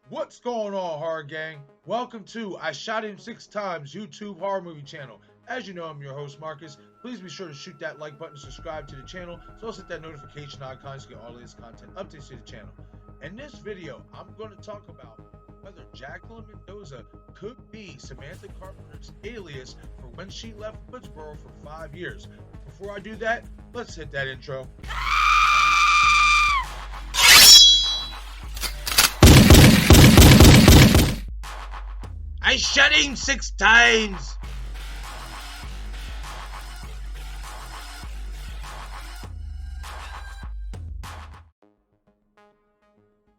What's going on, horror gang? Welcome to I Shot Him 6 Times YouTube horror movie channel. As you know, I'm your host Marcus. Please be sure to shoot that like button, subscribe to the channel, so also hit that notification icon to get all of this content updates to the channel. In this video, I'm going to talk about whether Jacqueline Mendoza could be Samantha Carpenter's alias for when she left Woodsboro for 5 years. Before I do that, let's hit that intro. I shot him 6 times.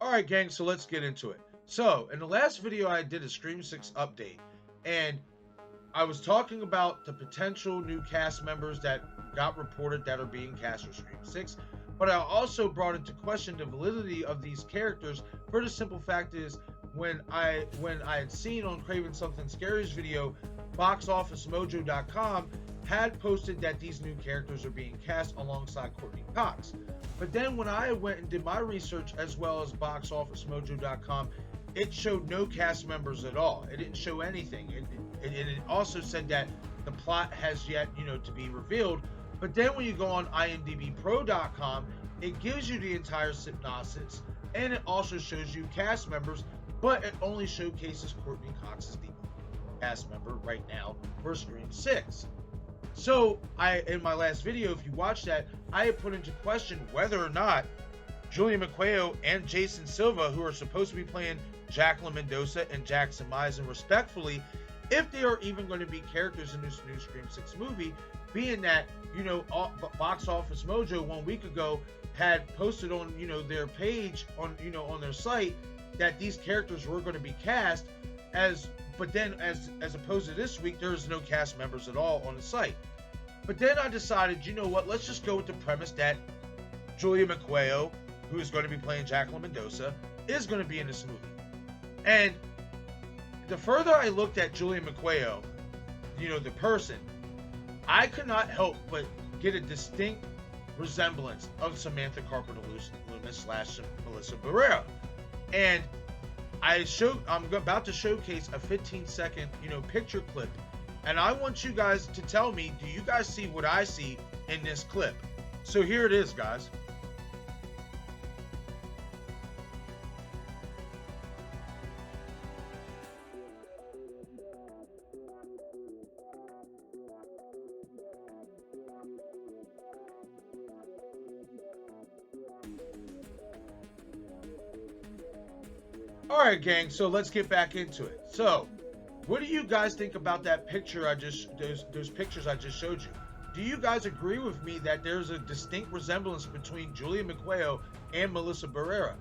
Alright gang, so let's get into it. So, in the last video I did a Scream 6 update, and I was talking about the potential new cast members that got reported that are being cast for Scream 6, but I also brought into question the validity of these characters for the simple fact is, when I had seen on Craven Something Scary's video, boxofficemojo.com had posted that these new characters are being cast alongside Courtney Cox. But then when I went and did my research as well as boxofficemojo.com, it showed no cast members at all. It didn't show anything. It also said that the plot has yet, to be revealed. But then when you go on imdbpro.com, it gives you the entire synopsis, and it also shows you cast members, but it only showcases Courtney Cox as the cast member right now for Scream 6. So in my last video, if you watched that, I had put into question whether or not Julia Maqueo and Jason Silva, who are supposed to be playing Jacqueline Mendoza and Jackson Misen respectfully, if they are even going to be characters in this new Scream 6 movie, being that, Box Office Mojo 1 week ago had posted on, their page on, on their site that these characters were going to be cast but then as opposed to this week, there's no cast members at all on the site. But then I decided, you know what, let's just go with the premise that Julia Maqueo, who is going to be playing Jacqueline Mendoza, is going to be in this movie. And the further I looked at Julia Maqueo, the person, I could not help but get a distinct resemblance of Samantha Carpenter Loomis / Melissa Barrera. And I'm about to showcase a 15-second, picture clip, and I want you guys to tell me, do you guys see what I see in this clip? So here it is, guys. Alright gang, so let's get back into it. So, what do you guys think about that picture those pictures I just showed you? Do you guys agree with me that there's a distinct resemblance between Julia Maqueo and Melissa Barrera?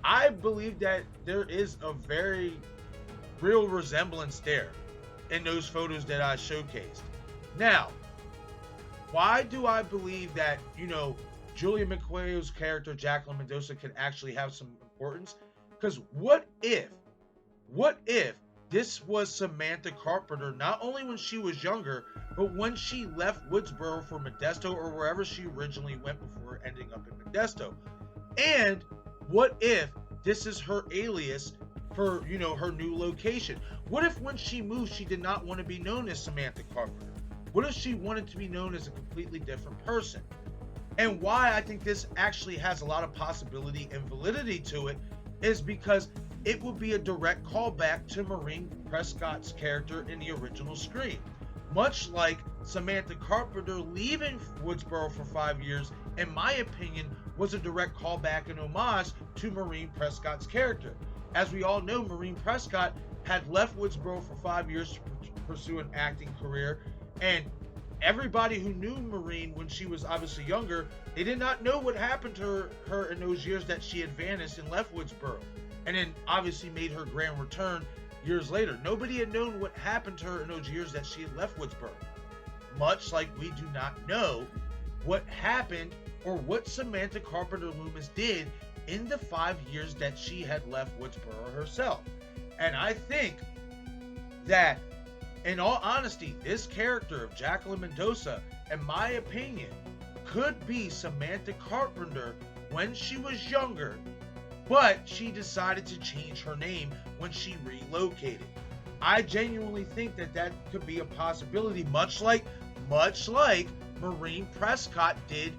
I believe that there is a very real resemblance there in those photos that I showcased. Now, why do I believe that, Julia Maqueo's character, Jacqueline Mendoza, can actually have some importance? Because what if this was Samantha Carpenter, not only when she was younger, but when she left Woodsboro for Modesto or wherever she originally went before ending up in Modesto? And what if this is her alias for, her new location? What if when she moved, she did not want to be known as Samantha Carpenter? What if she wanted to be known as a completely different person? And why I think this actually has a lot of possibility and validity to it is because it would be a direct callback to Maureen Prescott's character in the original Scream. Much like Samantha Carpenter leaving Woodsboro for 5 years, in my opinion, was a direct callback and homage to Maureen Prescott's character. As we all know, Maureen Prescott had left Woodsboro for 5 years to pursue an acting career, and everybody who knew Maureen when she was obviously younger, they did not know what happened to her in those years that she had vanished and left Woodsboro, and then obviously made her grand return years later. Nobody had known what happened to her in those years that she had left Woodsboro. Much like we do not know what happened or what Samantha Carpenter Loomis did in the 5 years that she had left Woodsboro herself. And I think that, in all honesty, this character of Jacqueline Mendoza, in my opinion, could be Samantha Carpenter when she was younger, but she decided to change her name when she relocated. I genuinely think that that could be a possibility, much like Maureen Prescott did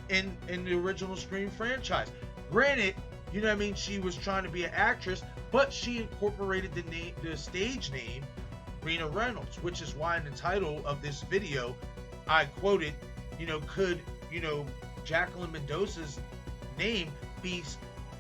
in the original Scream franchise. Granted, you know what I mean, she was trying to be an actress, but she incorporated the stage name Rena Reynolds, which is why in the title of this video I quoted, could Jacqueline Mendoza's name be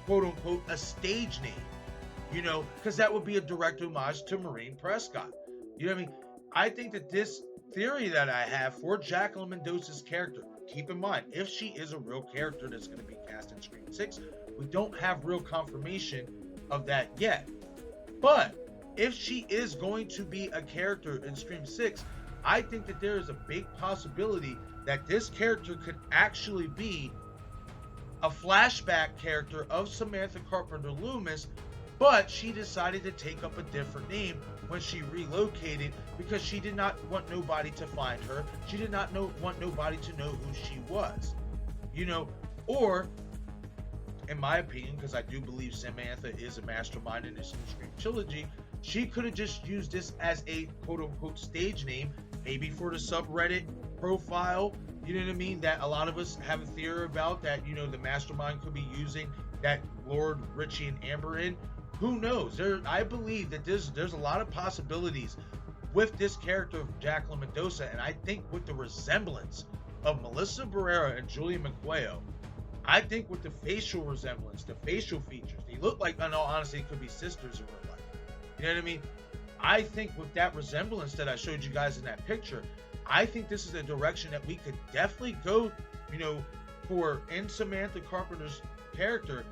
quote unquote a stage name, because that would be a direct homage to Maureen Prescott. You know what I mean? I think that this theory that I have for Jacqueline Mendoza's character, keep in mind, if she is a real character that's going to be cast in Scream 6, we don't have real confirmation of that yet. But if she is going to be a character in Scream 6, I think that there is a big possibility that this character could actually be a flashback character of Samantha Carpenter Loomis, but she decided to take up a different name when she relocated because she did not want nobody to find her. She did not want nobody to know who she was. Or, in my opinion, because I do believe Samantha is a mastermind in this new Scream trilogy, she could have just used this as a quote-unquote stage name, maybe for the subreddit profile, you know what I mean, that a lot of us have a theory about, that, the mastermind could be using that Lord, Richie, and Amber in. Who knows? I believe that there's a lot of possibilities with this character of Jacqueline Mendoza, and I think with the resemblance of Melissa Barrera and Julia Maqueo, I think with the facial resemblance, the facial features, they look like, in all honesty, it could be sisters in real life. You know what I mean? I think with that resemblance that I showed you guys in that picture, I think this is a direction that we could definitely go, for in Samantha Carpenter's character,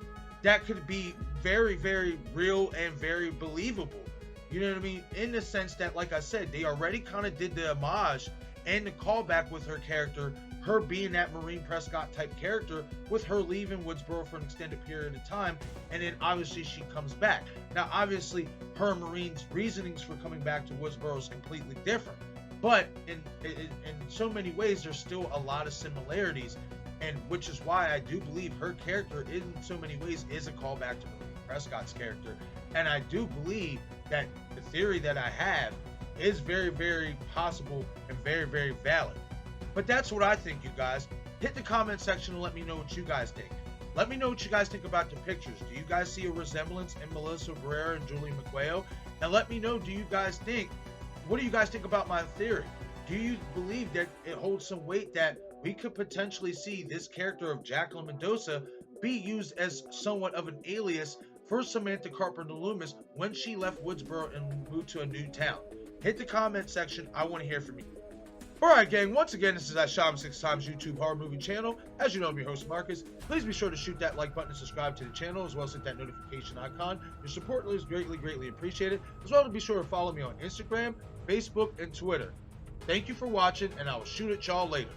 that could be very, very real and very believable. You know what I mean? In the sense that, like I said, they already kind of did the homage and the callback with her character, her being that Maureen Prescott type character, with her leaving Woodsboro for an extended period of time, and then obviously she comes back. Now, obviously, her and Maureen's reasonings for coming back to Woodsboro is completely different, but in so many ways, there's still a lot of similarities, and which is why I do believe her character, in so many ways, is a callback to Maureen Prescott's character, and I do believe that the theory that I have is very, very possible and very, very valid. But that's what I think, you guys. Hit the comment section and let me know what you guys think. Let me know what you guys think about the pictures. Do you guys see a resemblance in Melissa Barrera and Julie Maqueo? And let me know, what do you guys think about my theory? Do you believe that it holds some weight that we could potentially see this character of Jacqueline Mendoza be used as somewhat of an alias for Samantha Carpenter Loomis when she left Woodsboro and moved to a new town? Hit the comment section. I want to hear from you. Alright, gang, once again, this is that Shot 6 Times YouTube horror movie channel. As you know, I'm your host, Marcus. Please be sure to shoot that like button and subscribe to the channel, as well as hit that notification icon. Your support is greatly, greatly appreciated. As well as be sure to follow me on Instagram, Facebook, and Twitter. Thank you for watching, and I will shoot at y'all later.